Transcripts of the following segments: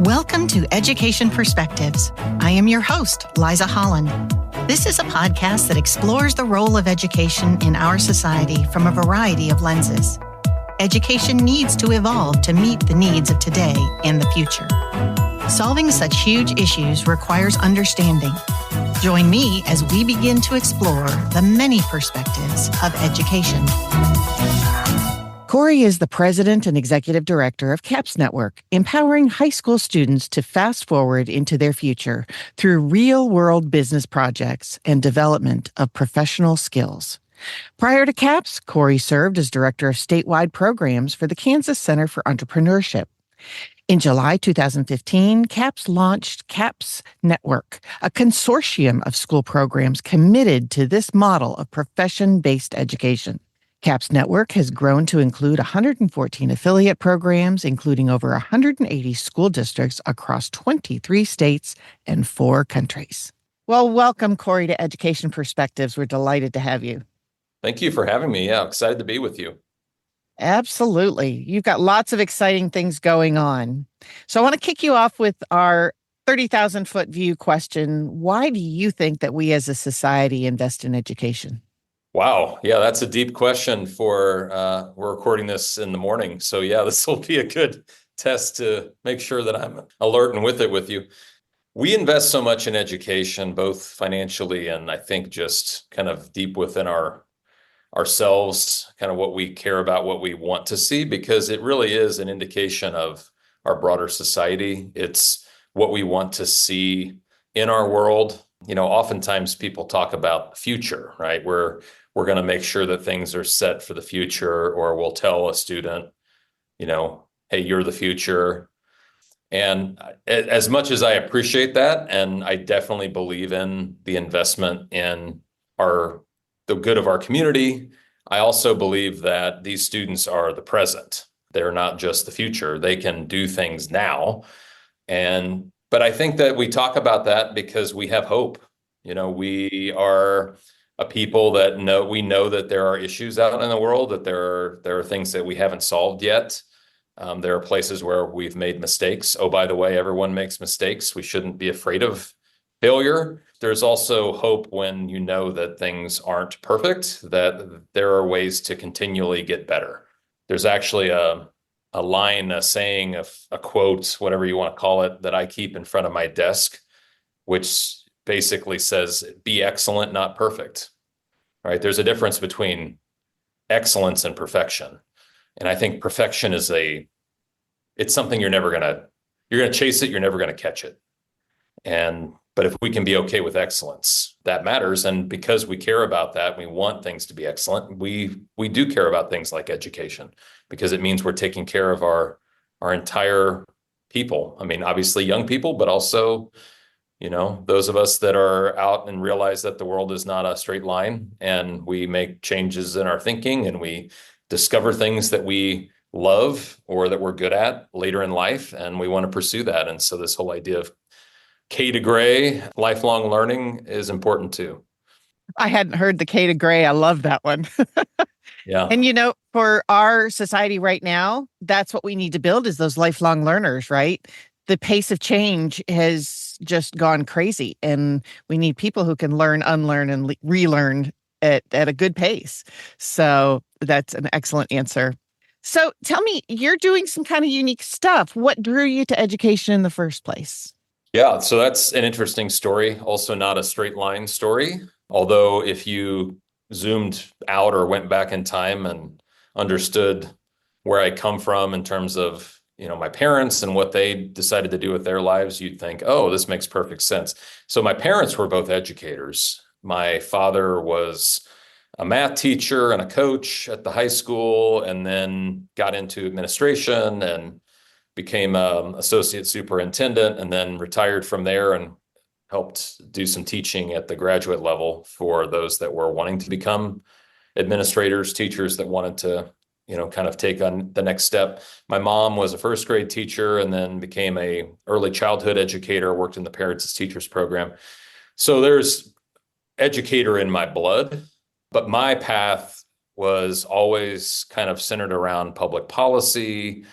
Welcome to Education Perspectives. I am your host, Liza Holland. This is a podcast that explores the role of education in our society from a variety of lenses. Education needs to evolve to meet the needs of today and the future. Solving such huge issues requires understanding. Join me as we begin to explore the many perspectives of education. Corey is the president and executive director of CAPS Network, empowering high school students to fast forward into their future through real-world business projects and development of professional skills. Prior to CAPS, Corey served as director of statewide programs for the Kansas Center for Entrepreneurship. In July 2015, CAPS launched CAPS Network, a consortium of school programs committed to this model of profession-based education. CAPS Network has grown to include 114 affiliate programs, including over 180 school districts across 23 states and 4 countries. Well, welcome, Corey, to Education Perspectives. We're delighted to have you. Thank you for having me. Yeah, excited to be with you. Absolutely. You've got lots of exciting things going on. So I want to kick you off with our 30,000-foot view question. Why do you think that we as a society invest in education? Wow. Yeah, that's a deep question for, we're recording this in the morning. So yeah, this will be a good test to make sure that I'm alert and with it with you. We invest so much in education, both financially and I think just kind of deep within ourselves, kind of what we care about, what we want to see, because it really is an indication of our broader society. It's what we want to see in our world. You know, oftentimes people talk about the future, right? We're going to make sure that things are set for the future, or we'll tell a student, you know, hey, you're the future. And as much as I appreciate that, and I definitely believe in the investment in the good of our community, I also believe that these students are the present. They're not just the future. They can do things now. But I think that we talk about that because we have hope. You know, we are a people that we know that there are issues out in the world, that there are things that we haven't solved yet. There are places where we've made mistakes. Oh, by the way, everyone makes mistakes. We shouldn't be afraid of failure. There's also hope when you know that things aren't perfect, that there are ways to continually get better. There's actually a line, a saying, a quote, whatever you want to call it, that I keep in front of my desk, which basically says, be excellent, not perfect, right? There's a difference between excellence and perfection. And I think perfection is it's something you're going to chase it, you're never going to catch it. But if we can be okay with excellence, that matters. And because we care about that, we want things to be excellent. We do care about things like education, because it means we're taking care of our entire people. I mean, obviously young people, but also, you know, those of us that are out and realize that the world is not a straight line, and we make changes in our thinking and we discover things that we love or that we're good at later in life, and we want to pursue that. And so this whole idea of K to Gray, lifelong learning, is important too. I hadn't heard the K to Gray. I love that one. Yeah. And, you know, for our society right now, that's what we need to build, is those lifelong learners, right? The pace of change has just gone crazy, and we need people who can learn, unlearn, and relearn at a good pace. So that's an excellent answer. So tell me, you're doing some kind of unique stuff. What drew you to education in the first place? Yeah, so that's an interesting story. Also not a straight line story. Although if you zoomed out or went back in time and understood where I come from in terms of, you know, my parents and what they decided to do with their lives, you'd think, oh, this makes perfect sense. So my parents were both educators. My father was a math teacher and a coach at the high school, and then got into administration and became an associate superintendent, and then retired from there and helped do some teaching at the graduate level for those that were wanting to become administrators, teachers that wanted to, you know, kind of take on the next step. My mom was a first grade teacher and then became a early childhood educator, worked in the Parents as Teachers program. So there's educator in my blood, but my path was always kind of centered around public policy.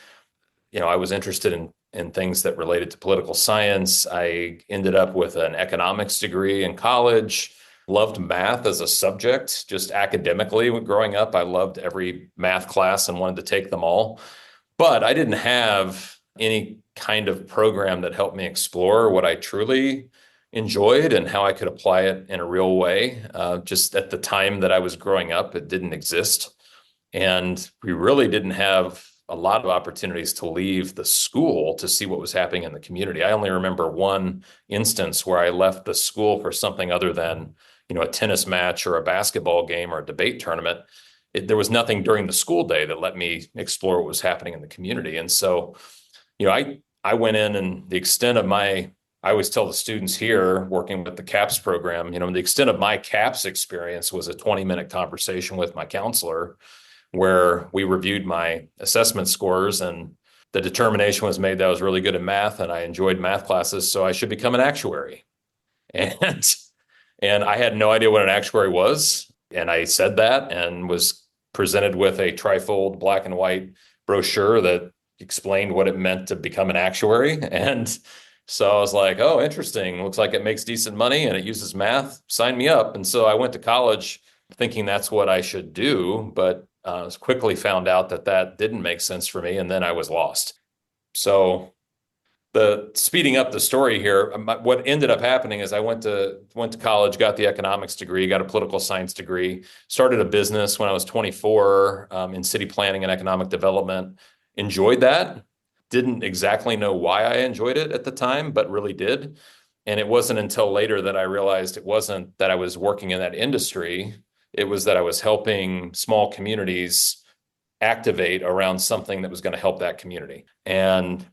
You know, I was interested in things that related to political science. I ended up with an economics degree in college. Loved math as a subject, just academically. Growing up, I loved every math class and wanted to take them all. But I didn't have any kind of program that helped me explore what I truly enjoyed and how I could apply it in a real way. Just at the time that I was growing up, it didn't exist. And we really didn't have a lot of opportunities to leave the school to see what was happening in the community. I only remember one instance where I left the school for something other than, a tennis match or a basketball game or a debate tournament. There was nothing during the school day that let me explore what was happening in the community. And so, I went in, and the extent of I always tell the students here working with the CAPS program, the extent of my CAPS experience was a 20-minute conversation with my counselor where we reviewed my assessment scores, and the determination was made that I was really good at math and I enjoyed math classes, so I should become an actuary. And I had no idea what an actuary was. And I said that and was presented with a trifold black and white brochure that explained what it meant to become an actuary. And so I was like, oh, interesting. Looks like it makes decent money and it uses math. Sign me up. And so I went to college thinking that's what I should do, but quickly found out that didn't make sense for me. And then I was lost. So speeding up the story here, what ended up happening is I went to college, got the economics degree, got a political science degree, started a business when I was 24 in city planning and economic development. Enjoyed that. Didn't exactly know why I enjoyed it at the time, but really did. And it wasn't until later that I realized it wasn't that I was working in that industry. It was that I was helping small communities activate around something that was going to help that community. And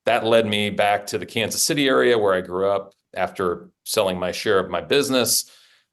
that led me back to the Kansas City area where I grew up after selling my share of my business.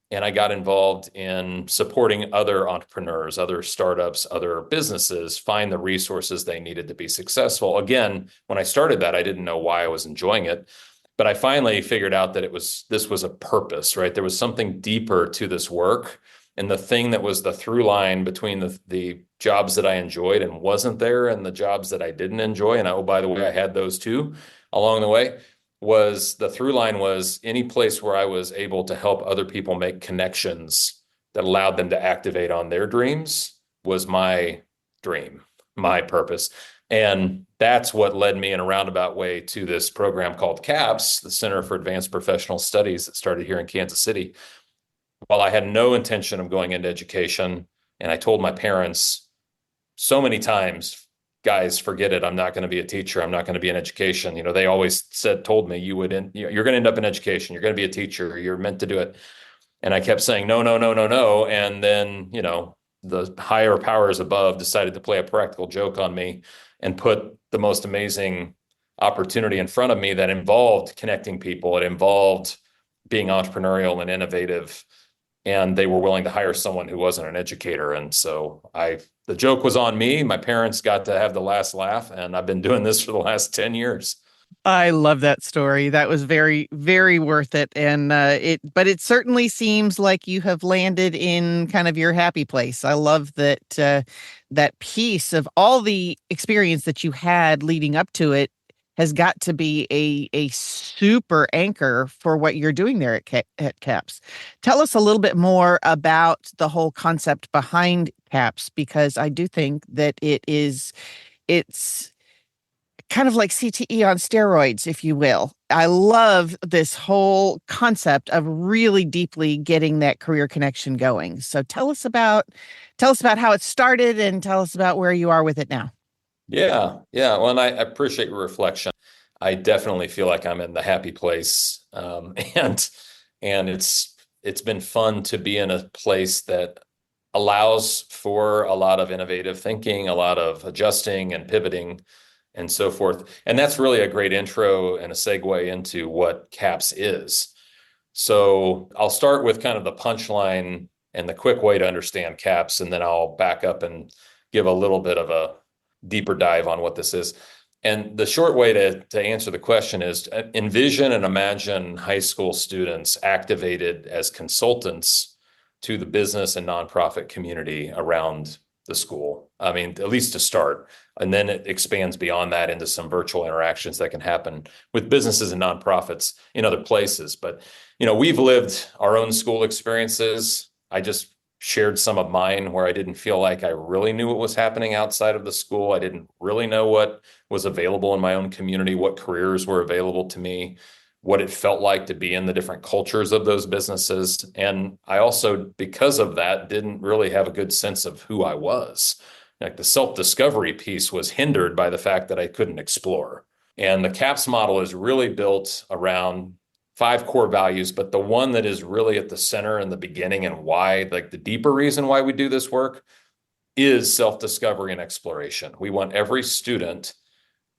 And I got involved in supporting other entrepreneurs, other startups, other businesses find the resources they needed to be successful. Again, when I started that, I didn't know why I was enjoying it. But I finally figured out that this was a purpose, right? There was something deeper to this work. And the thing that was the through line between the jobs that I enjoyed and wasn't there and the jobs that I didn't enjoy, and oh, by the way, I had those too along the way, was the through line was any place where I was able to help other people make connections that allowed them to activate on their dreams was my dream, my purpose. And that's what led me in a roundabout way to this program called CAPS, the Center for Advanced Professional Studies that started here in Kansas City. While I had no intention of going into education, and I told my parents so many times, guys, forget it. I'm not going to be a teacher. I'm not going to be in education. They always told me you're going to end up in education. You're going to be a teacher. You're meant to do it. And I kept saying, no, no, no, no, no. And then, the higher powers above decided to play a practical joke on me and put the most amazing opportunity in front of me that involved connecting people. It involved being entrepreneurial and innovative. And they were willing to hire someone who wasn't an educator. And so the joke was on me. My parents got to have the last laugh, and I've been doing this for the last 10 years. I love that story. That was very, very worth it. And but it certainly seems like you have landed in kind of your happy place. I love that that piece of all the experience that you had leading up to it has got to be a super anchor for what you're doing there at CAPS. Tell us a little bit more about the whole concept behind CAPS, because I do think that it's kind of like CTE on steroids, if you will. I love this whole concept of really deeply getting that career connection going. So tell us about how it started and tell us about where you are with it now. Yeah. Well, and I appreciate your reflection. I definitely feel like I'm in the happy place. And it's been fun to be in a place that allows for a lot of innovative thinking, a lot of adjusting and pivoting and so forth. And that's really a great intro and a segue into what CAPS is. So I'll start with kind of the punchline and the quick way to understand CAPS, and then I'll back up and give a little bit of a deeper dive on what this is. And the short way to answer the question is envision and imagine high school students activated as consultants to the business and nonprofit community around the school. I mean, at least to start. And then it expands beyond that into some virtual interactions that can happen with businesses and nonprofits in other places. But, we've lived our own school experiences. I just shared some of mine where I didn't feel like I really knew what was happening outside of the school. I didn't really know what was available in my own community, what careers were available to me, what it felt like to be in the different cultures of those businesses. And I also, because of that, didn't really have a good sense of who I was. Like the self-discovery piece was hindered by the fact that I couldn't explore. And the CAPS model is really built around 5 core values, but the one that is really at the center in the beginning and why, like the deeper reason why we do this work, is self-discovery and exploration. We want every student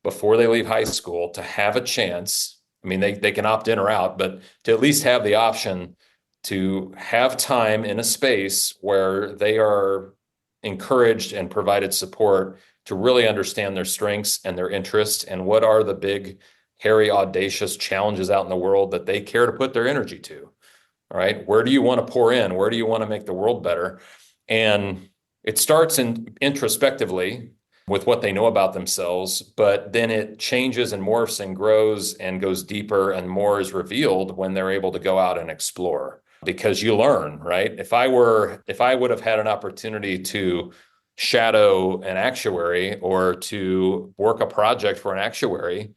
before they leave high school to have a chance. I mean, they can opt in or out, but to at least have the option to have time in a space where they are encouraged and provided support to really understand their strengths and their interests and what are the big, hairy, audacious challenges out in the world that they care to put their energy to. All right. Where do you want to pour in? Where do you want to make the world better? And it starts introspectively with what they know about themselves, but then it changes and morphs and grows and goes deeper and more is revealed when they're able to go out and explore, because you learn, right? If I would have had an opportunity to shadow an actuary or to work a project for an actuary,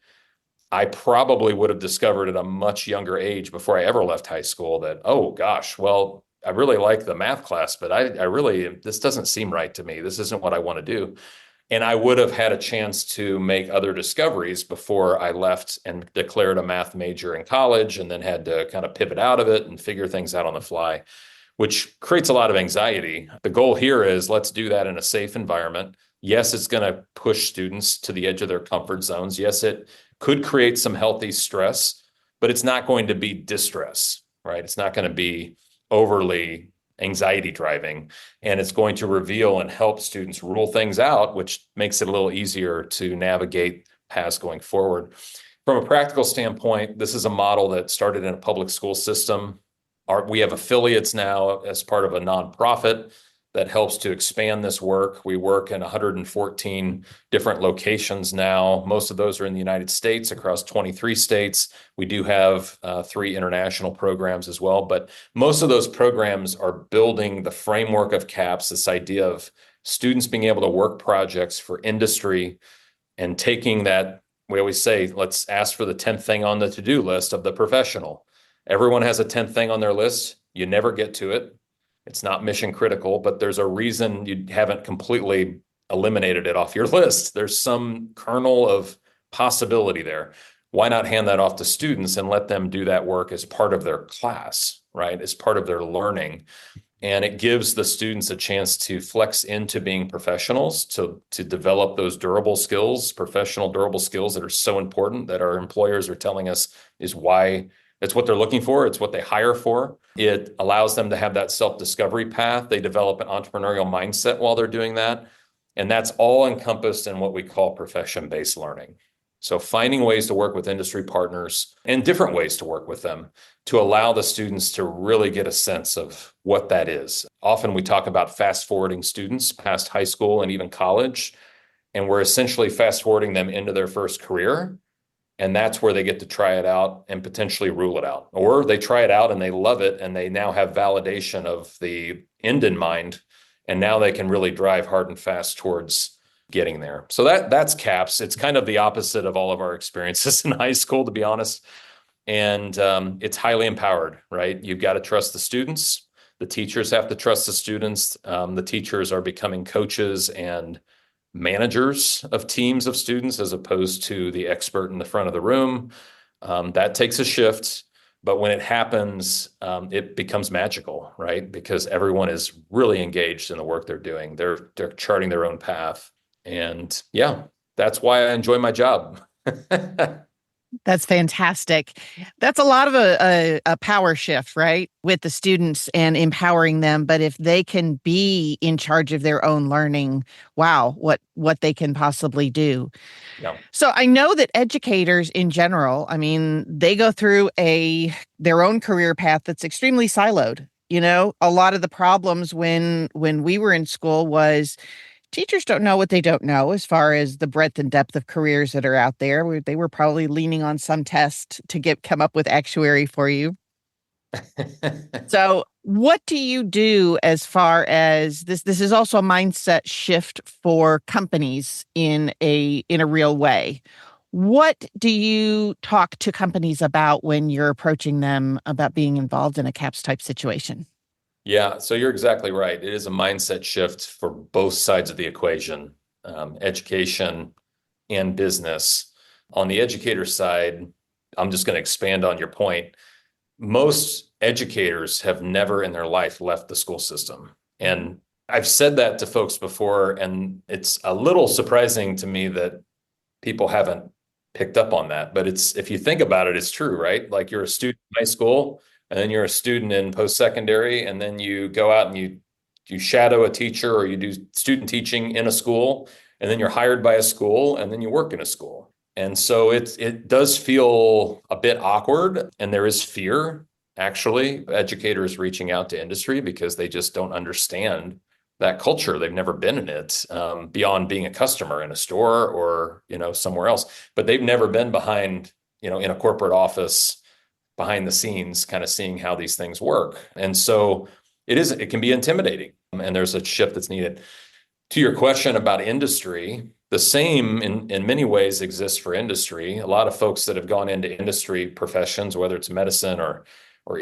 I probably would have discovered at a much younger age before I ever left high school that, oh gosh, well, I really like the math class, but I really, this doesn't seem right to me. This isn't what I want to do. And I would have had a chance to make other discoveries before I left and declared a math major in college and then had to kind of pivot out of it and figure things out on the fly, which creates a lot of anxiety. The goal here is let's do that in a safe environment. Yes, it's going to push students to the edge of their comfort zones. Yes, it could create some healthy stress, but it's not going to be distress, right? It's not going to be overly anxiety driving, and it's going to reveal and help students rule things out, which makes it a little easier to navigate paths going forward. From a practical standpoint, this is a model that started in a public school system. We have affiliates now as part of a nonprofit that helps to expand this work. We work in 114 different locations now. Most of those are in the United States, across 23 states. We do have 3 international programs as well, but most of those programs are building the framework of CAPS, this idea of students being able to work projects for industry and taking that, we always say, let's ask for the 10th thing on the to-do list of the professional. Everyone has a 10th thing on their list. You never get to it. It's not mission critical, but there's a reason you haven't completely eliminated it off your list. There's some kernel of possibility there. Why not hand that off to students and let them do that work as part of their class, right? As part of their learning. And it gives the students a chance to flex into being professionals, to develop those durable skills, professional durable skills that are so important that our employers are telling us is why it's what they're looking for. It's what they hire for. It allows them to have that self-discovery path. They develop an entrepreneurial mindset while they're doing that. And that's all encompassed in what we call profession-based learning. So finding ways to work with industry partners and different ways to work with them to allow the students to really get a sense of what that is. Often we talk about fast-forwarding students past high school and even college, and we're essentially fast-forwarding them into their first career. And that's where they get to try it out and potentially rule it out. Or they try it out and they love it and they now have validation of the end in mind. And now they can really drive hard and fast towards getting there. So that's CAPS. It's kind of the opposite of all of our experiences in high school, to be honest. And it's highly empowered, right? You've got to trust the students. The teachers have to trust the students. The teachers are becoming coaches and managers of teams of students as opposed to the expert in the front of the room. That takes a shift, but when it happens, it becomes magical, right? Because everyone is really engaged in the work they're doing. They're charting their own path. And yeah, that's why I enjoy my job. That's fantastic. That's a lot of a power shift, right? With the students and empowering them. But if they can be in charge of their own learning, wow, what they can possibly do. Yeah. So I know that educators in general, I mean, they go through their own career path that's extremely siloed. A lot of the problems when we were in school was teachers don't know what they don't know as far as the breadth and depth of careers that are out there. They were probably leaning on some test to come up with actuary for you. So, what do you do as far as this? This is also a mindset shift for companies in a real way. What do you talk to companies about when you're approaching them about being involved in a CAPS type situation? Yeah, so you're exactly right. It is a mindset shift for both sides of the equation, education and business. On the educator side, I'm just going to expand on your point. Most educators have never in their life left the school system. And I've said that to folks before, and it's a little surprising to me that people haven't picked up on that. But it's, if you think about it, it's true, right? Like you're a student in high school, and then you're a student in post-secondary, and then you go out and you shadow a teacher or you do student teaching in a school, and then you're hired by a school, and then you work in a school. And so it does feel a bit awkward, and there is fear, actually, educators reaching out to industry because they just don't understand that culture. They've never been in it, beyond being a customer in a store or, somewhere else. But they've never been behind, in a corporate office, behind the scenes, kind of seeing how these things work. And so it can be intimidating, and there's a shift that's needed. To your question about industry, the same in many ways exists for industry. A lot of folks that have gone into industry professions, whether it's medicine or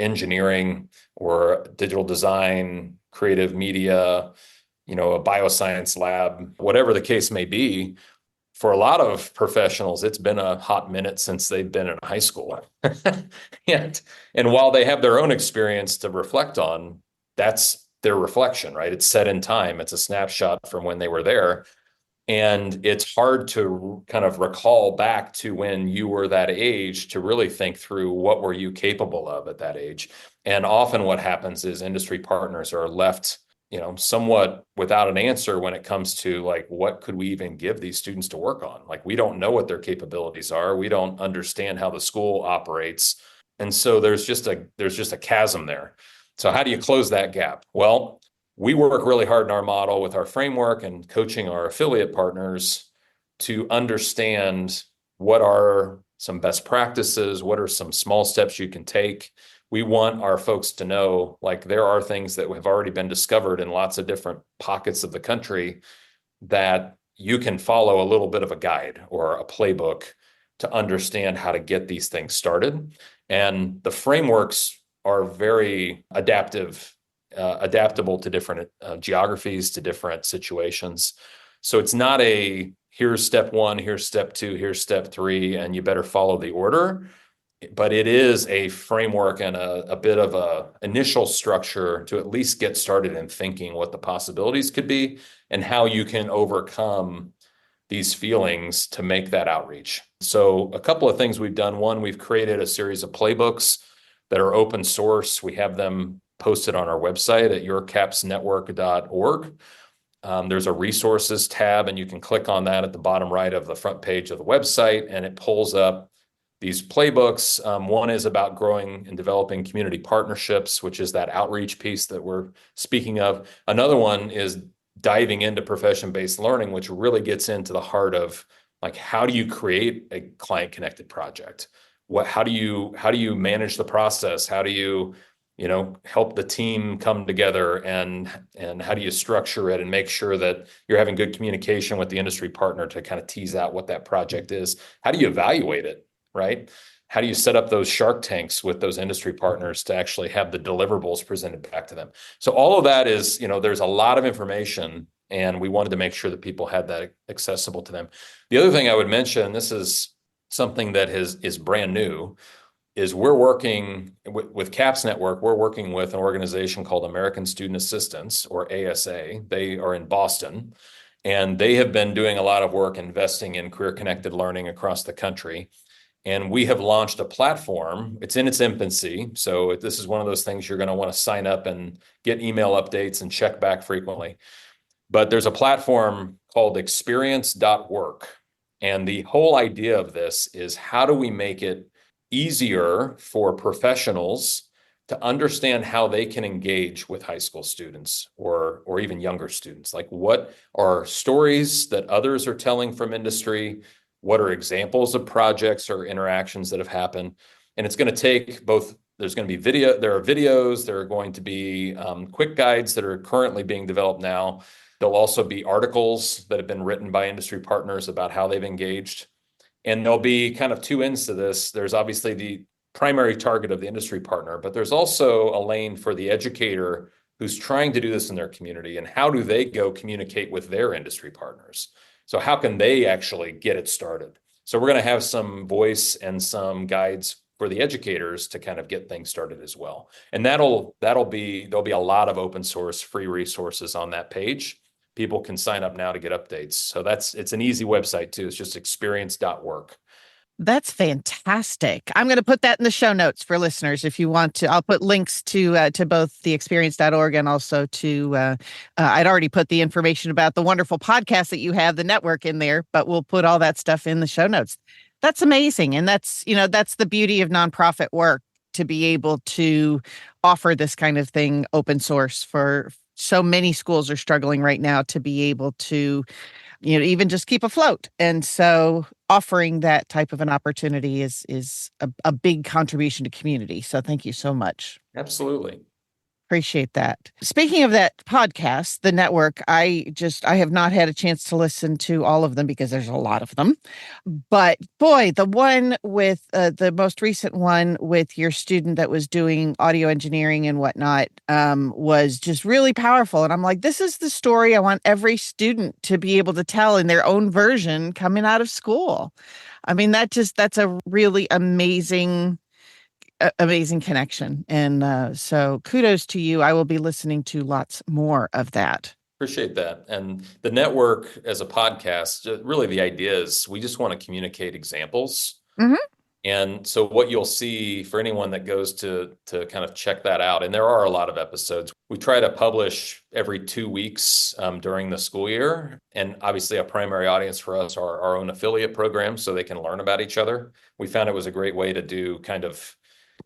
engineering or digital design, creative media, a bioscience lab, whatever the case may be, for a lot of professionals, it's been a hot minute since they've been in high school. and while they have their own experience to reflect on, that's their reflection, right? It's set in time. It's a snapshot from when they were there. And it's hard to kind of recall back to when you were that age to really think through what were you capable of at that age. And often what happens is industry partners are left, somewhat without an answer when it comes to like, what could we even give these students to work on? Like, we don't know what their capabilities are. We don't understand how the school operates. And so there's just a chasm there. So how do you close that gap? Well, we work really hard in our model with our framework and coaching our affiliate partners to understand what are some best practices, what are some small steps you can take. We want our folks to know, like, there are things that have already been discovered in lots of different pockets of the country that you can follow a little bit of a guide or a playbook to understand how to get these things started. And the frameworks are very adaptable to different geographies, to different situations. So it's not a here's step one, here's step two, here's step three, and you better follow the order. But it is a framework and a bit of a initial structure to at least get started in thinking what the possibilities could be and how you can overcome these feelings to make that outreach. So a couple of things we've done. One, we've created a series of playbooks that are open source. We have them posted on our website at yourcapsnetwork.org. There's a resources tab, and you can click on that at the bottom right of the front page of the website, and it pulls up these playbooks. One is about growing and developing community partnerships, which is that outreach piece that we're speaking of. Another one is diving into profession-based learning, which really gets into the heart of, like, how do you create a client-connected project? How do you manage the process? How do you help the team come together, and how do you structure it and make sure that you're having good communication with the industry partner to kind of tease out what that project is? How do you evaluate it, right? How do you set up those shark tanks with those industry partners to actually have the deliverables presented back to them? So all of that is, there's a lot of information, and we wanted to make sure that people had that accessible to them. The other thing I would mention, this is something that is brand new, is we're working with CAPS Network. We're working with an organization called American Student Assistance, or ASA. They are in Boston, and they have been doing a lot of work investing in career-connected learning across the country. And we have launched a platform. It's in its infancy, so this is one of those things you're going to want to sign up and get email updates and check back frequently. But there's a platform called experience.work. And the whole idea of this is, how do we make it easier for professionals to understand how they can engage with high school students or even younger students. Like, what are stories that others are telling from industry? What are examples of projects or interactions that have happened? And it's going to take both. There's going to be there are videos, there are going to be quick guides that are currently being developed now. There'll also be articles that have been written by industry partners about how they've engaged. And there'll be kind of two ends to this. There's obviously the primary target of the industry partner, but there's also a lane for the educator who's trying to do this in their community. And how do they go communicate with their industry partners? So how can they actually get it started? So we're going to have some voice and some guides for the educators to kind of get things started as well. And there'll be a lot of open source free resources on that page. People can sign up now to get updates. So it's an easy website too. It's just experience.work. That's fantastic. I'm going to put that in the show notes for listeners if you want to. I'll put links to both the experience.org and also to, I'd already put the information about the wonderful podcast that you have, the network, in there, but we'll put all that stuff in the show notes. That's amazing. And that's the beauty of nonprofit work, to be able to offer this kind of thing open source. For so many schools are struggling right now to be able to, even just keep afloat. And so offering that type of an opportunity is a big contribution to community. So thank you so much. Absolutely. Appreciate that. Speaking of that podcast, the network, I have not had a chance to listen to all of them because there's a lot of them. But boy, the one with the most recent one with your student that was doing audio engineering and whatnot was just really powerful. And I'm like, this is the story I want every student to be able to tell in their own version coming out of school. I mean, that's a really amazing connection. And so kudos to you. I will be listening to lots more of that. Appreciate that. And the network as a podcast, really the idea is we just want to communicate examples. Mm-hmm. And so what you'll see for anyone that goes to kind of check that out, and there are a lot of episodes, we try to publish every 2 weeks during the school year. And obviously a primary audience for us are our own affiliate programs, so they can learn about each other. We found it was a great way to do kind of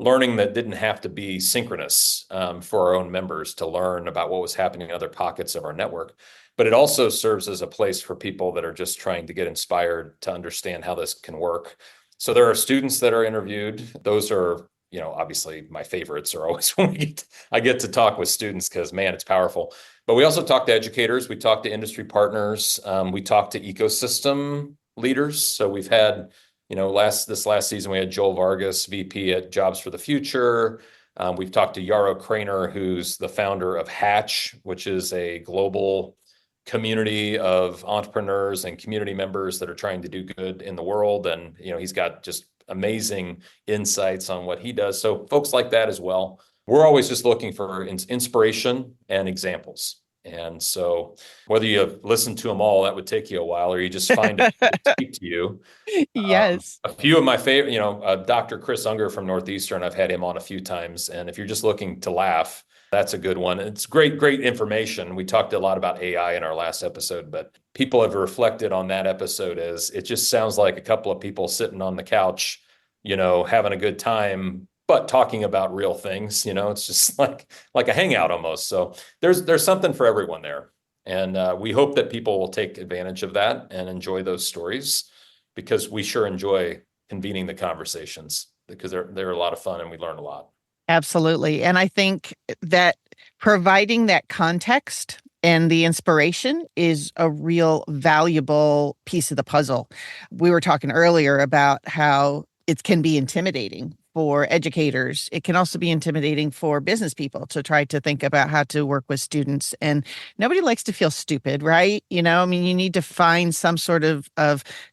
learning that didn't have to be synchronous for our own members to learn about what was happening in other pockets of our network. But it also serves as a place for people that are just trying to get inspired to understand how this can work. So there are students that are interviewed. Those are, obviously my favorites are always when I get to talk with students, because man, it's powerful. But we also talk to educators. We talk to industry partners. We talk to ecosystem leaders. So we've had this last season, we had Joel Vargas, VP at Jobs for the Future. We've talked to Yarrow Craner, who's the founder of Hatch, which is a global community of entrepreneurs and community members that are trying to do good in the world. And, he's got just amazing insights on what he does. So folks like that as well. We're always just looking for inspiration and examples. And so whether you listen to them all, that would take you a while, or you just find it to speak to you. Yes. A few of my favorite, Dr. Chris Unger from Northeastern, I've had him on a few times. And if you're just looking to laugh, that's a good one. It's great information. We talked a lot about AI in our last episode, but people have reflected on that episode as it just sounds like a couple of people sitting on the couch, having a good time, but talking about real things. It's just like a hangout almost. So there's something for everyone there. And we hope that people will take advantage of that and enjoy those stories, because we sure enjoy convening the conversations, because they're a lot of fun and we learn a lot. Absolutely. And I think that providing that context and the inspiration is a real valuable piece of the puzzle. We were talking earlier about how it can be intimidating for educators. It can also be intimidating for business people to try to think about how to work with students. And nobody likes to feel stupid, right? You need to find some sort of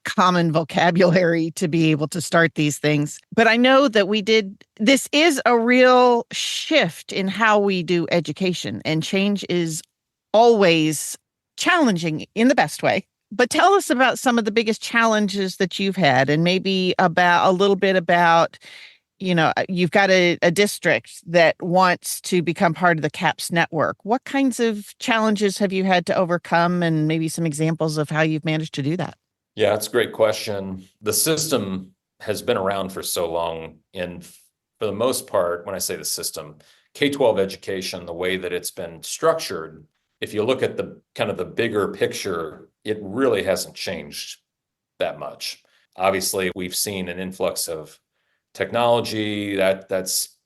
common vocabulary to be able to start these things. But I know that this is a real shift in how we do education, and change is always challenging in the best way. But tell us about some of the biggest challenges that you've had, and maybe about a little bit about, you've got a district that wants to become part of the CAPS network. What kinds of challenges have you had to overcome, and maybe some examples of how you've managed to do that? Yeah, that's a great question. The system has been around for so long in for the most part, when I say the system, K-12 education, the way that it's been structured, if you look at the kind of the bigger picture, it really hasn't changed that much. Obviously, we've seen an influx of technology that's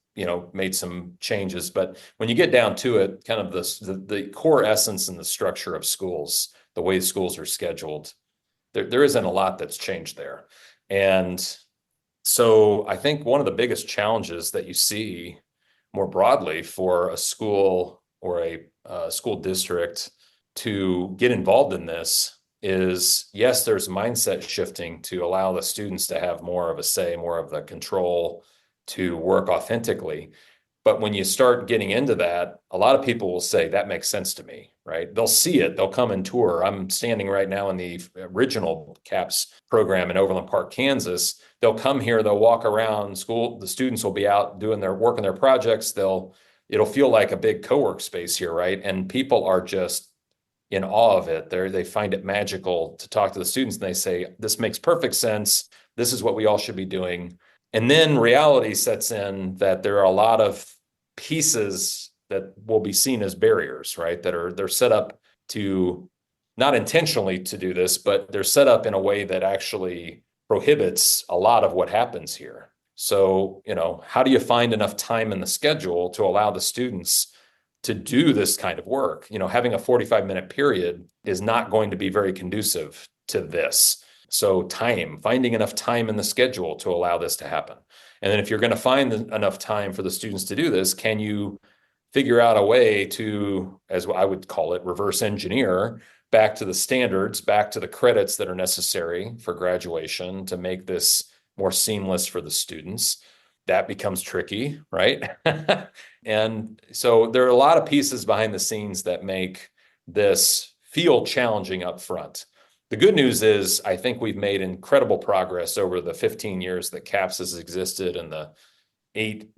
made some changes, but when you get down to it, kind of the core essence and the structure of schools, the way schools are scheduled, there isn't a lot that's changed there. And so I think one of the biggest challenges that you see more broadly for a school or a school district to get involved in this is, yes, there's mindset shifting to allow the students to have more of a say, more of the control to work authentically. But when you start getting into that, a lot of people will say, that makes sense to me, right? They'll see it, they'll come and tour. I'm standing right now in the original CAPS program in Overland Park, Kansas. They'll come here, they'll walk around school. The students will be out doing their work on their projects. It'll feel like a big co-work space here, right? And people are just in awe of it. They find it magical to talk to the students, and they say, this makes perfect sense. This is what we all should be doing. And then reality sets in that there are a lot of pieces that will be seen as barriers, right? They're set up to, not intentionally to do this, but they're set up in a way that actually prohibits a lot of what happens here. So, how do you find enough time in the schedule to allow the students to do this kind of work? Having a 45-minute period is not going to be very conducive to this. So finding enough time in the schedule to allow this to happen. And then if you're going to find enough time for the students to do this, can you figure out a way to, as I would call it, reverse engineer back to the standards, back to the credits that are necessary for graduation to make this more seamless for the students? That becomes tricky, right? And so there are a lot of pieces behind the scenes that make this feel challenging up front. The good news is I think we've made incredible progress over the 15 years that CAPS has existed, and the 8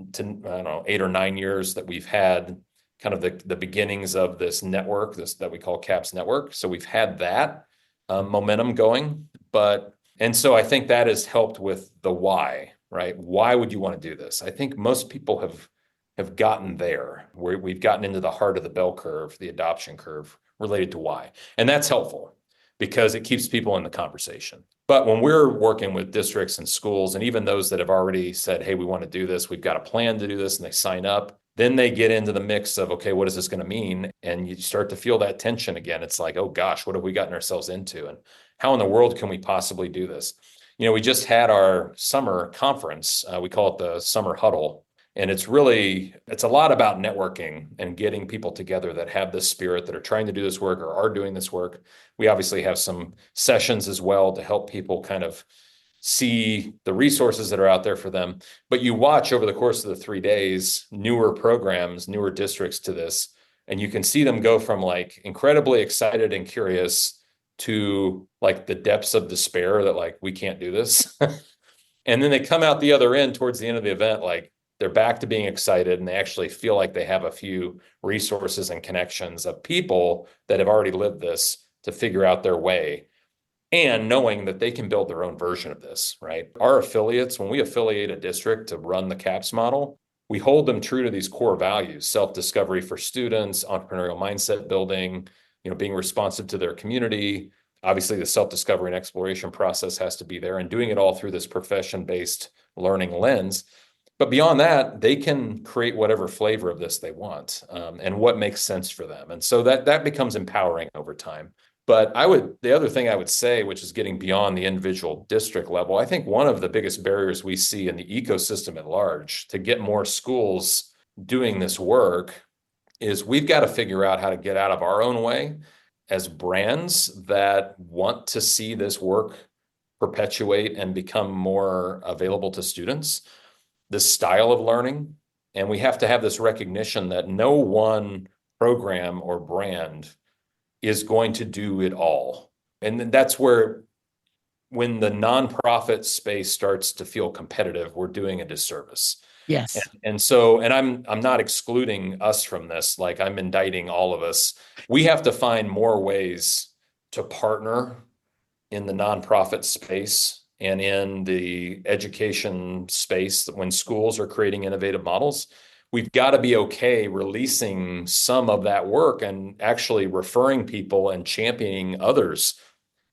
or 9 years that we've had kind of the beginnings of this network, that we call CAPS Network. So we've had that momentum going, and so I think that has helped with the why, right? Why would you want to do this? I think most people have gotten there, where we've gotten into the heart of the bell curve, the adoption curve related to why. And that's helpful because it keeps people in the conversation. But when we're working with districts and schools, and even those that have already said, hey, we want to do this, we've got a plan to do this, and they sign up, then they get into the mix of, okay, what is this going to mean? And you start to feel that tension again. It's like, oh gosh, what have we gotten ourselves into? And how in the world can we possibly do this? We just had our summer conference. We call it the Summer Huddle. And it's a lot about networking and getting people together that have this spirit, that are trying to do this work or are doing this work. We obviously have some sessions as well to help people kind of see the resources that are out there for them. But you watch over the course of the 3 days, newer programs, newer districts to this, and you can see them go from like incredibly excited and curious to like the depths of despair that like, we can't do this. And then they come out the other end towards the end of the event, like, they're back to being excited, and they actually feel like they have a few resources and connections of people that have already lived this to figure out their way, and knowing that they can build their own version of this, right? Our affiliates, when we affiliate a district to run the CAPS model, we hold them true to these core values: self-discovery for students, entrepreneurial mindset building, being responsive to their community. Obviously, the self-discovery and exploration process has to be there, and doing it all through this profession-based learning lens. But beyond that, they can create whatever flavor of this they want, and what makes sense for them. And so that becomes empowering over time. But the other thing I would say, which is getting beyond the individual district level, I think one of the biggest barriers we see in the ecosystem at large to get more schools doing this work is we've got to figure out how to get out of our own way as brands that want to see this work perpetuate and become more available to students, this style of learning. And we have to have this recognition that no one program or brand is going to do it all. And that's where, when the nonprofit space starts to feel competitive, we're doing a disservice. Yes. And I'm not excluding us from this, like I'm indicting all of us. We have to find more ways to partner in the nonprofit space and in the education space, when schools are creating innovative models, we've got to be okay releasing some of that work and actually referring people and championing others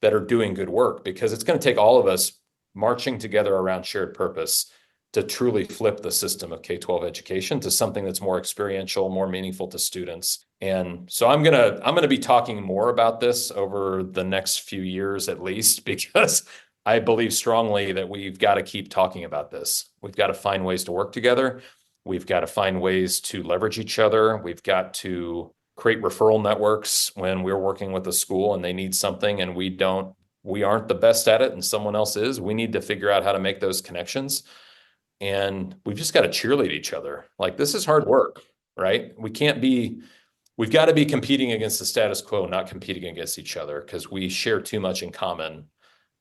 that are doing good work, because it's going to take all of us marching together around shared purpose to truly flip the system of K-12 education to something that's more experiential, more meaningful to students. And so I'm gonna be talking more about this over the next few years at least, because I believe strongly that we've got to keep talking about this. We've got to find ways to work together. We've got to find ways to leverage each other. We've got to create referral networks when we're working with a school and they need something and we aren't the best at it and someone else is. We need to figure out how to make those connections. And we've just got to cheerlead each other. Like, this is hard work, right? We've got to be competing against the status quo, not competing against each other, because we share too much in common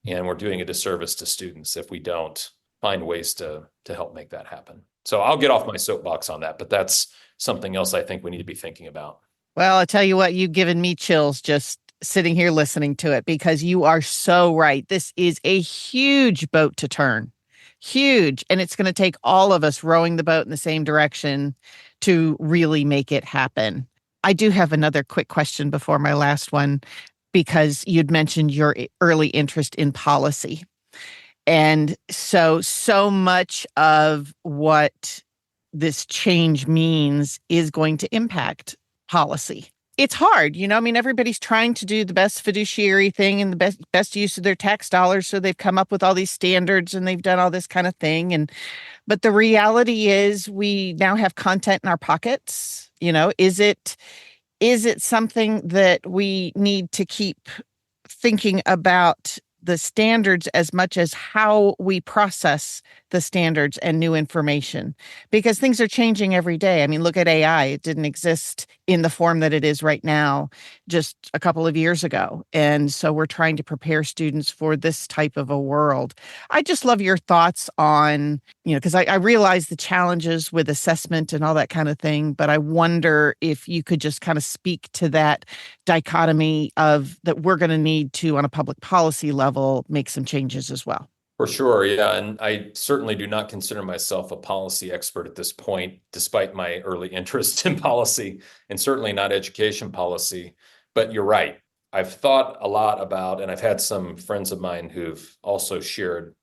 and we're doing a disservice to students if we don't find ways to help make that happen. So I'll get off my soapbox on that, but that's something else I think we need to be thinking about. Well, I tell you what, you've given me chills just sitting here listening to it, because you are so right. This is a huge boat to turn. Huge. And it's going to take all of us rowing the boat in the same direction to really make it happen. I do have another quick question before my last one, because you'd mentioned your early interest in policy. And so much of what this change means is going to impact policy. It's hard, I mean, everybody's trying to do the best fiduciary thing and the best use of their tax dollars. So they've come up with all these standards and they've done all this kind of thing. But the reality is we now have content in our pockets. Is it something that we need to keep thinking about the standards as much as how we process the standards and new information? Because things are changing every day. I mean, look at AI. It didn't exist in the form that it is right now just a couple of years ago. And so we're trying to prepare students for this type of a world. I just love your thoughts on, because I realize the challenges with assessment and all that kind of thing, but I wonder if you could just kind of speak to that dichotomy of that we're going to need to, on a public policy level, make some changes as well. For sure, yeah. And I certainly do not consider myself a policy expert at this point, despite my early interest in policy, and certainly not education policy. But you're right. I've thought a lot about, and I've had some friends of mine who've also shared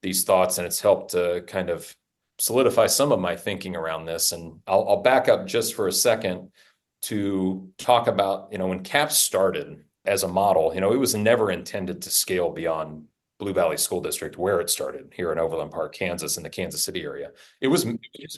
these thoughts, and it's helped to kind of solidify some of my thinking around this. And I'll back up just for a second to talk about, when CAPS started as a model, it was never intended to scale beyond Blue Valley School District, where it started here in Overland Park, Kansas, in the Kansas City area. It was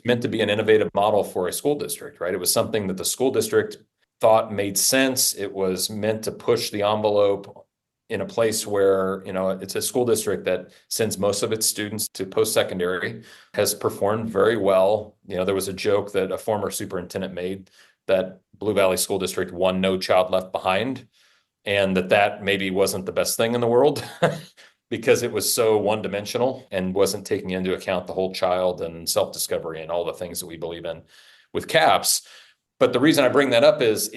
meant to be an innovative model for a school district, right? It was something that the school district thought made sense. It was meant to push the envelope in a place where, it's a school district that sends most of its students to post-secondary, has performed very well. There was a joke that a former superintendent made that Blue Valley School District won No Child Left Behind, and that maybe wasn't the best thing in the world because it was so one-dimensional and wasn't taking into account the whole child and self-discovery and all the things that we believe in with CAPS. But the reason I bring that up is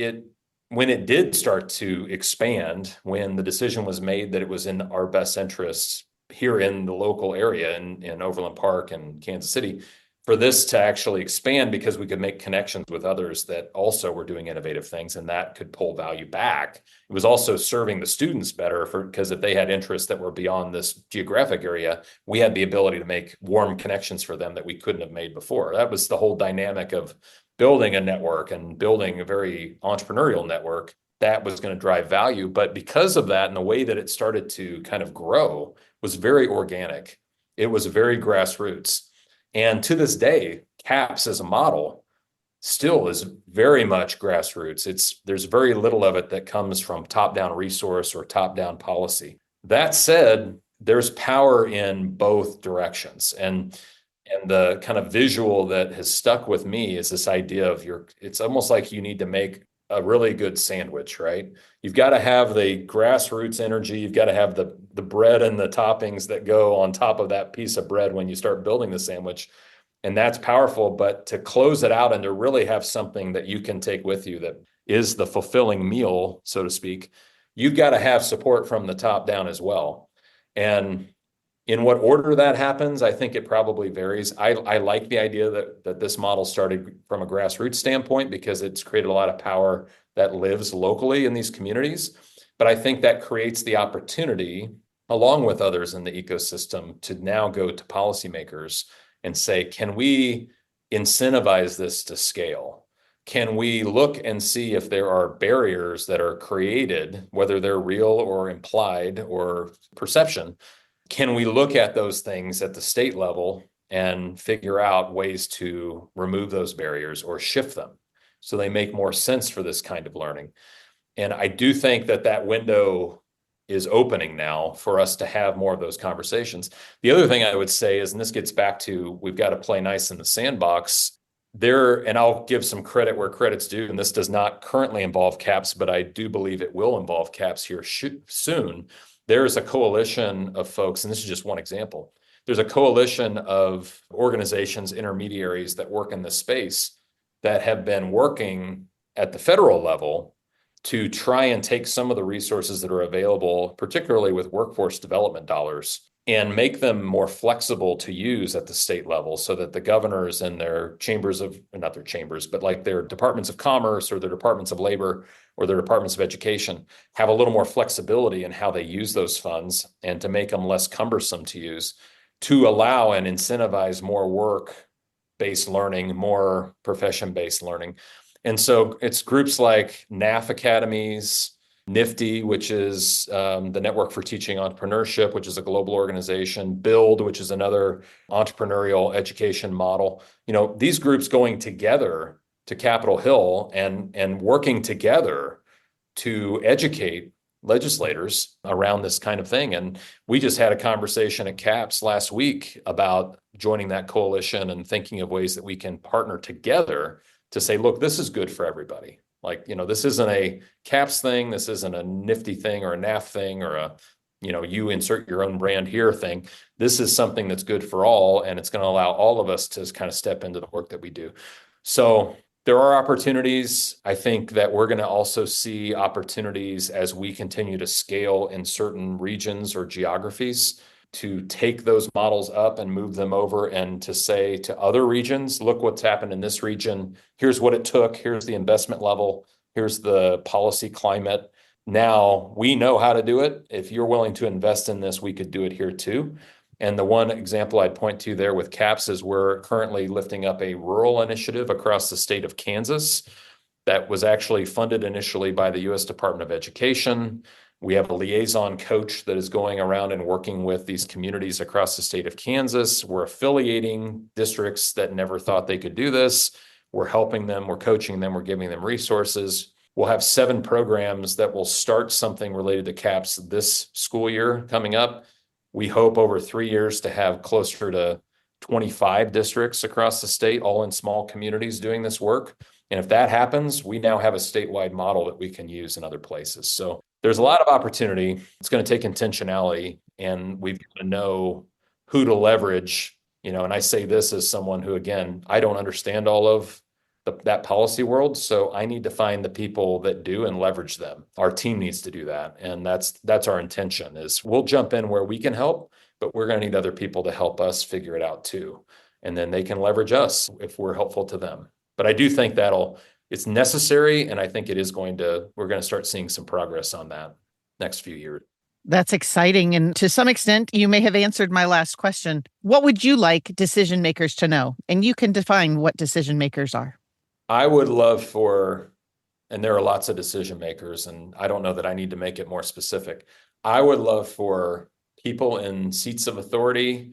when it did start to expand, when the decision was made that it was in our best interests here in the local area in Overland Park and Kansas City, for this to actually expand, because we could make connections with others that also were doing innovative things, and that could pull value back. It was also serving the students better, because if they had interests that were beyond this geographic area, we had the ability to make warm connections for them that we couldn't have made before. That was the whole dynamic of building a network and building a very entrepreneurial network that was going to drive value. But because of that, and the way that it started to kind of grow was very organic. It was very grassroots. And to this day, CAPS as a model still is very much grassroots. There's very little of it that comes from top-down resource or top-down policy. That said, there's power in both directions. And the kind of visual that has stuck with me is this idea of it's almost like you need to make a really good sandwich, right? You've got to have the grassroots energy. You've got to have the bread and the toppings that go on top of that piece of bread when you start building the sandwich. And that's powerful. But to close it out and to really have something that you can take with you that is the fulfilling meal, so to speak, you've got to have support from the top down as well. And In what order that happens, I think it probably varies. I like the idea that this model started from a grassroots standpoint because it's created a lot of power that lives locally in these communities. But I think that creates the opportunity, along with others in the ecosystem, to now go to policymakers and say, can we incentivize this to scale? Can we look and see if there are barriers that are created, whether they're real or implied or perception? Can we look at those things at the state level and figure out ways to remove those barriers or shift them so they make more sense for this kind of learning? And I do think that window is opening now for us to have more of those conversations. The other thing I would say is, and this gets back to, we've got to play nice in the sandbox there, and I'll give some credit where credit's due, and this does not currently involve CAPS, but I do believe it will involve CAPS here soon. There's a coalition of folks, and this is just one example. There's a coalition of organizations, intermediaries that work in this space that have been working at the federal level to try and take some of the resources that are available, particularly with workforce development dollars, and make them more flexible to use at the state level so that the governors and their chambers of, not their chambers, but like their departments of commerce or their departments of labor or their departments of education have a little more flexibility in how they use those funds and to make them less cumbersome to use, to allow and incentivize more work-based learning, more profession-based learning. And so it's groups like NAF Academies, NIFTY, which is the Network for Teaching Entrepreneurship, which is a global organization, BUILD, which is another entrepreneurial education model. These groups going together to Capitol Hill and working together to educate legislators around this kind of thing. And we just had a conversation at CAPS last week about joining that coalition and thinking of ways that we can partner together to say, look, this is good for everybody. Like, this isn't a CAPS thing. This isn't a NIFTY thing or a NAF thing or a, you insert your own brand here thing. This is something that's good for all. And it's going to allow all of us to kind of step into the work that we do. So there are opportunities. I think that we're going to also see opportunities as we continue to scale in certain regions or geographies to take those models up and move them over and to say to other regions, look what's happened in this region. Here's what it took. Here's the investment level. Here's the policy climate. Now we know how to do it. If you're willing to invest in this, we could do it here too. And the one example I'd point to there with CAPS is we're currently lifting up a rural initiative across the state of Kansas that was actually funded initially by the U.S. Department of Education. We have a liaison coach that is going around and working with these communities across the state of Kansas. We're affiliating districts that never thought they could do this. We're helping them, we're coaching them, we're giving them resources. We'll have 7 programs that will start something related to CAPS this school year coming up. We hope over 3 years to have closer to 25 districts across the state, all in small communities doing this work. And if that happens, we now have a statewide model that we can use in other places. So there's a lot of opportunity. It's going to take intentionality, and we've got to know who to leverage. And I say this as someone who, again, I don't understand all of that policy world. So I need to find the people that do and leverage them. Our team needs to do that. And that's our intention is we'll jump in where we can help, but we're going to need other people to help us figure it out too. And then they can leverage us if we're helpful to them. But I do think it's necessary. And I think we're going to start seeing some progress on that next few years. That's exciting. And to some extent, you may have answered my last question. What would you like decision makers to know? And you can define what decision makers are. I would love and there are lots of decision makers, and I don't know that I need to make it more specific. I would love for people in seats of authority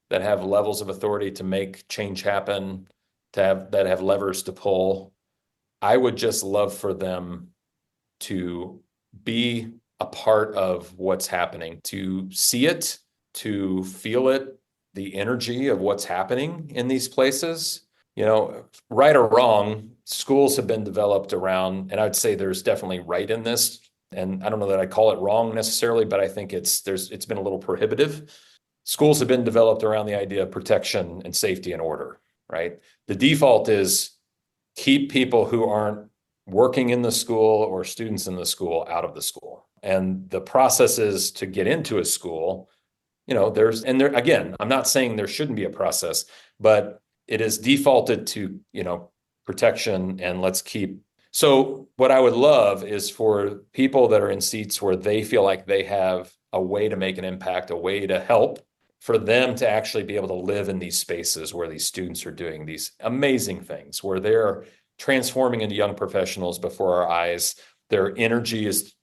that have levels of authority to make change happen, that have levers to pull. I would just love for them to be a part of what's happening, to see it, to feel it, the energy of what's happening in these places. Right or wrong, schools have been developed around, and I'd say there's definitely right in this. And I don't know that I call it wrong necessarily, but I think it's been a little prohibitive. Schools have been developed around the idea of protection and safety and order, right? The default is keep people who aren't working in the school or students in the school out of the school. And the processes to get into a school, again, I'm not saying there shouldn't be a process, but it is defaulted to, protection and let's keep. So what I would love is for people that are in seats where they feel like they have a way to make an impact, a way to help, for them to actually be able to live in these spaces where these students are doing these amazing things, where they're transforming into young professionals before our eyes. Their energy is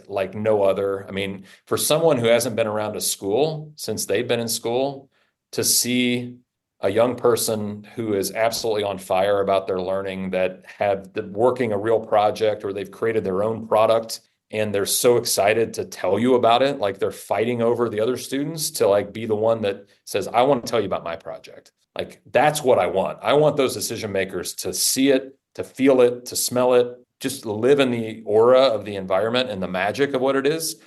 like no other. I mean, for someone who hasn't been around a school since they've been in school, to see a young person who is absolutely on fire about their learning, that have working a real project, or they've created their own product and they're so excited to tell you about it, like they're fighting over the other students to like be the one that says, I want to tell you about my project. Like, that's what I want. I want those decision makers to see it, to feel it, to smell it, just live in the aura of the environment and the magic of what it is.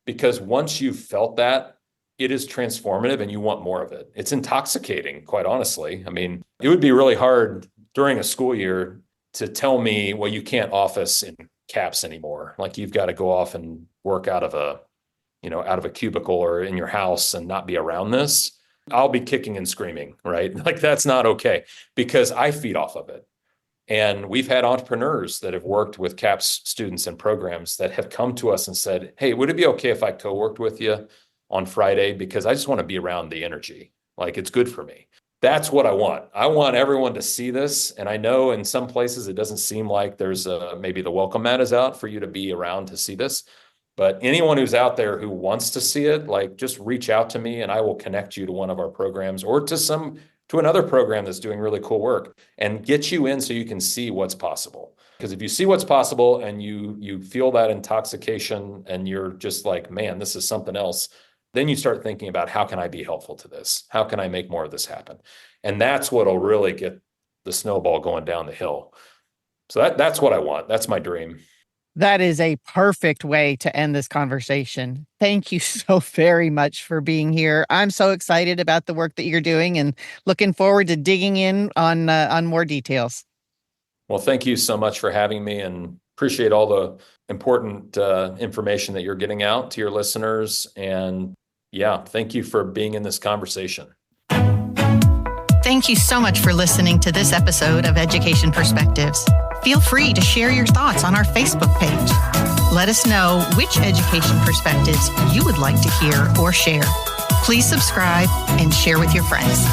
Because once you've felt that, it is transformative and you want more of it. It's intoxicating, quite honestly. I mean, it would be really hard during a school year to tell me, well, you can't office in CAPS anymore. Like, you've got to go off and work out of a cubicle or in your house and not be around this. I'll be kicking and screaming, right? Like, that's not okay, because I feed off of it. And we've had entrepreneurs that have worked with CAPS students and programs that have come to us and said, hey, would it be okay if I co-worked with you on Friday? Because I just want to be around the energy. Like, it's good for me. That's what I want. I want everyone to see this. And I know in some places it doesn't seem like there's maybe the welcome mat is out for you to be around to see this. But anyone who's out there who wants to see it, like, just reach out to me and I will connect you to one of our programs, or to another program that's doing really cool work, and get you in so you can see what's possible. Because if you see what's possible and you feel that intoxication and you're just like, man, this is something else, then you start thinking about, how can I be helpful to this? How can I make more of this happen? And that's what'll really get the snowball going down the hill. So that's what I want. That's my dream. That is a perfect way to end this conversation. Thank you so very much for being here. I'm so excited about the work that you're doing and looking forward to digging in on more details. Well, thank you so much for having me, and appreciate all the important information that you're getting out to your listeners. And yeah, thank you for being in this conversation. Thank you so much for listening to this episode of Education Perspectives. Feel free to share your thoughts on our Facebook page. Let us know which education perspectives you would like to hear or share. Please subscribe and share with your friends.